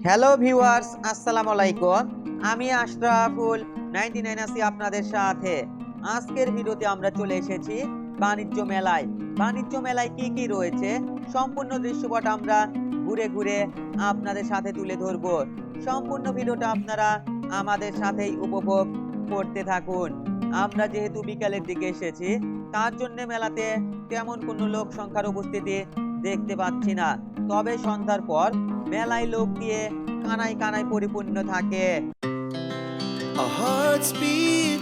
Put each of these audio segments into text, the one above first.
Hello viewers, আসসালামু আলাইকুম। আমি আশরাফুল 99 আছি আপনাদের সাথে। আজকের ভিডিওতে আমরা চলে এসেছি বাণিজ্য মেলায়। বাণিজ্য মেলায় কি কি রয়েছে সম্পূর্ণ দৃশ্যপট আমরা ঘুরে ঘুরে আপনাদের সাথে তুলে ধরব। সম্পূর্ণ ভিডিওটা আপনারা আমাদের সাথেই উপভোগ করতে থাকুন। আমরা যেহেতু বিকালের দিকে এসেছি, তার জন্য মেলাতে তেমন কোনো লোক সংখ্যার উপস্থিতি দেখতে পাচ্ছি না। তবে সন্ধ্যার পর মেলায় লোক দিয়ে কানায় কানায় পরিপূর্ণ থাকে। Our hearts beat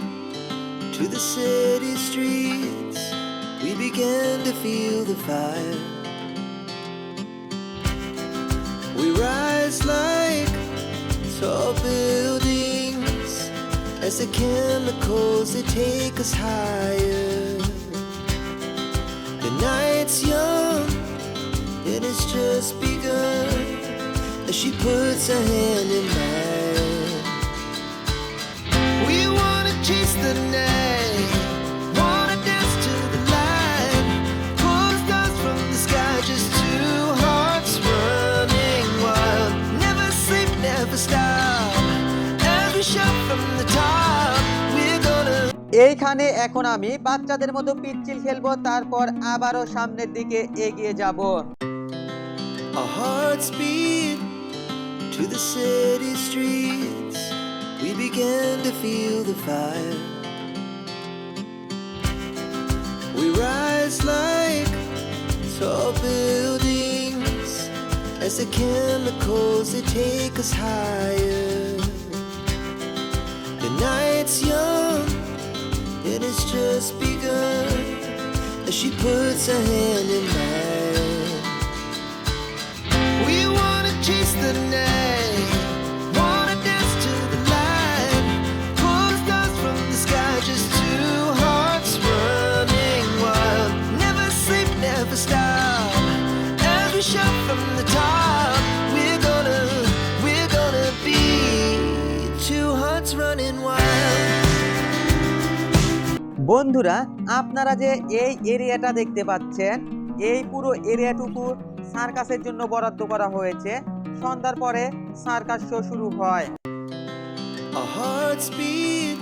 to the city streets. We began to feel the fire. We rise like tall buildings as the chemicals they take us higher. The night's young and it's just begun as she puts her hand in mine. We wanna chase the night, wanna dance to the light, pull the stars from the sky, just two hearts running wild. Never sleep, never stop, as we shout from the top. We're gonna এইখানে এখন আমি বাচ্চাদের মতো পিচ্ছিল খেলবো, তারপর আবারও সামনের দিকে এগিয়ে যাব। Our hearts beat to the city streets. We began to feel the fire. We rise like tall buildings as the chemicals they take us higher. The night's young and it's just begun as she puts her hand in mine. We wanna chase the night, wanna dance to the light, pull the stars from the sky, just two hearts running wild. Never sleep, never stop, as we shout from the top. We're gonna be two hearts running wild. বন্ধুরা, আপনারা যে এই এরিয়াটা দেখতে পাচ্ছেন, এই পুরো এরিয়াটুকু সার্কাসের জন্য বরাদ্দ করা হয়েছে। সন্ধ্যার পরে সার্কাস শো শুরু হয়। Our hearts beat.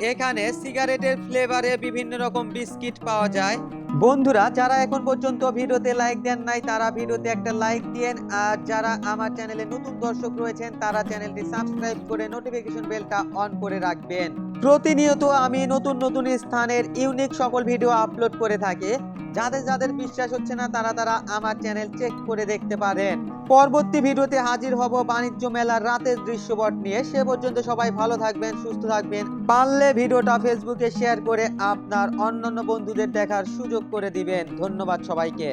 এখানে সিগারেটের ফ্লেভারে বিভিন্ন রকম বিস্কিট পাওয়া যায়। বন্ধুরা, যারা এখন পর্যন্ত ভিডিওতে লাইক দেন নাই, তারা ভিডিওতে একটা লাইক দিয়েন। আর যারা আমার চ্যানেলে নতুন দর্শক রয়েছেন, তারা চ্যানেলটি সাবস্ক্রাইব করে নোটিফিকেশন বেলটা অন করে রাখবেন। প্রতিনিয়ত আমি নতুন নতুন স্থানের ইউনিক সকল ভিডিও আপলোড করে থাকি। যাদের বিশ্বাস হচ্ছে না, তারা আমার চ্যানেল চেক করে দেখতে পারেন। পরবর্তী ভিডিওতে হাজির হব বাণিজ্য মেলার রাতের দৃশ্যপট নিয়ে। সে পর্যন্ত সবাই ভালো থাকবেন, সুস্থ থাকবেন। পারলে ভিডিওটা ফেসবুকে শেয়ার করে আপনার অন্যান্য বন্ধুদের দেখার সুযোগ করে দিবেন। ধন্যবাদ সবাইকে।